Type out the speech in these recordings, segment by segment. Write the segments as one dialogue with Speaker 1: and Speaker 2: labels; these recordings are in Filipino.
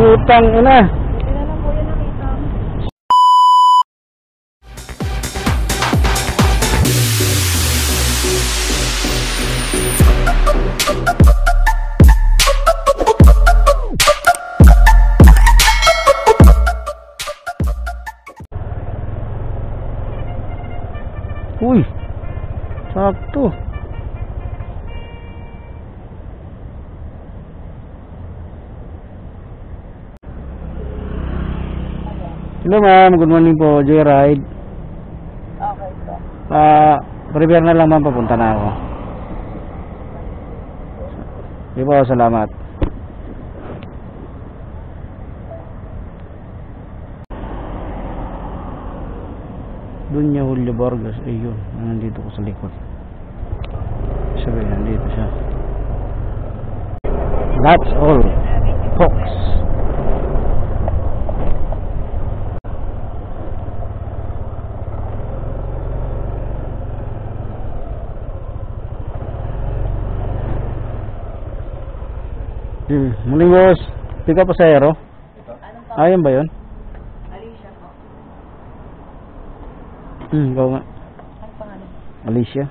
Speaker 1: Putang ina.
Speaker 2: Hindi na lang po yan nakita.
Speaker 1: Uy, sakto. Hello ma'am, good morning po, Joyride.
Speaker 2: Okay po.
Speaker 1: Prepare na lang ma'am, papunta na ako. Di po, salamat. Doon niya Julio Vargas, ayun, nandito ko sa likod. Sabi, nandito siya. That's all, folks. Muling boss, pick up pasahero. Ayun ba yun?
Speaker 2: Alicia po.
Speaker 1: Ikaw nga.
Speaker 2: Ang pangalan?
Speaker 1: Alicia.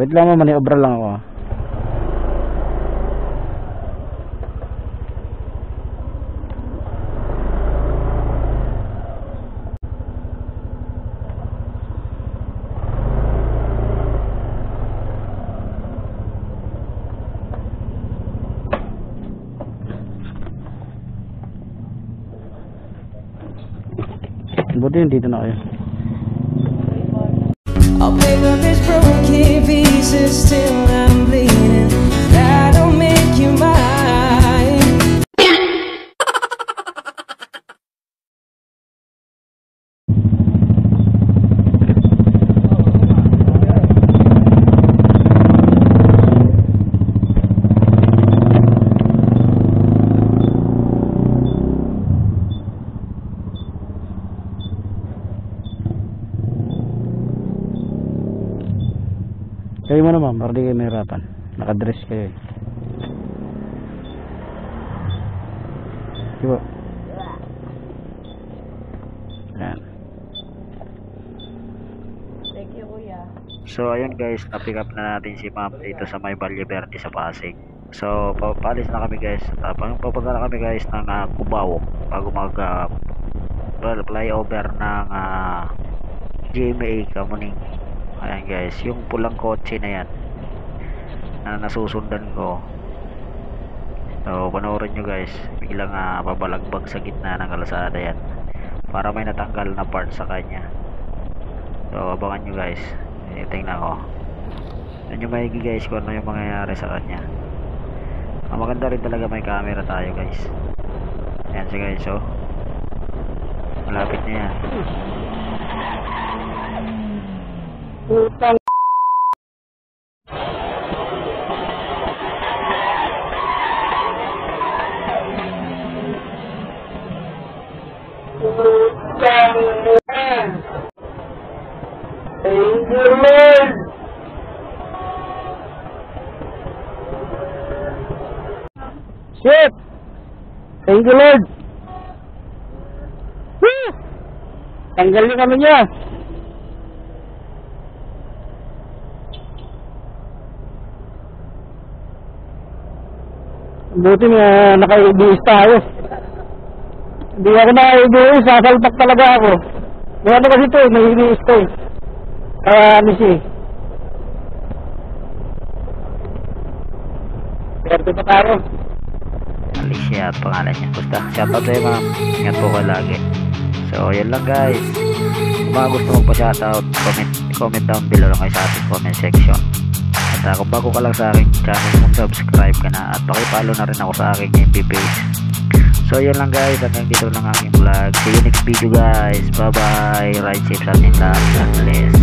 Speaker 1: Wait lang mo, maniobra lang ako. Buti yun, dito na kayo.
Speaker 3: I'll pick up these broken pieces till I'm bleeding. That'll make you mine.
Speaker 1: Kayo mo naman, para di kayo mahirapan. Nakadress kayo. Diba? Yan.
Speaker 2: Thank you, kuya.
Speaker 1: So ayun guys, na-pick up na natin si ma'am dito sa may Valle Verde sa Pasig. So paalis na kami guys. Papunta na kami guys ng Cubao bago mag flyover ng GMA Kamuning. Ayan guys, yung pulang kotse na yan na nasusundan ko. So panoorin nyo guys, biglang babalagbag sa gitna ng kalsada yan para may natanggal na part sa kanya. So abangan nyo guys, tingnan ko. Yan yung maigi guys kung ano yung mangyayari sa kanya. Maganda rin talaga may camera tayo guys. Yan siya guys, so malapit na yan.
Speaker 2: Putang. Thank you, Lord.
Speaker 1: Shit! Thank you Lord! Woo! Tanggal niyo kami niya! Buti na naka-IBS tayo. Hindi ako naka-IBS, sasalpak talaga ako. May ano kasi ito, may IBS to. Kaya ano siya. Pwerte pa tayo. Alicia at pangalan niya. Basta, shoutout sa'yo ma'am. Ingat po ka lagi. So, yun lang guys. Kung mga gusto mong pa-shoutout, comment down below lang kayo sa ating comment section. At kung bago ka lang sa aking channel, mag-subscribe ka na at pakipollow na rin ako sa aking FB page. So yun lang guys, hanggang dito lang aking vlog. See you next video guys. Bye bye. Ride safe sa ating lahat. God bless.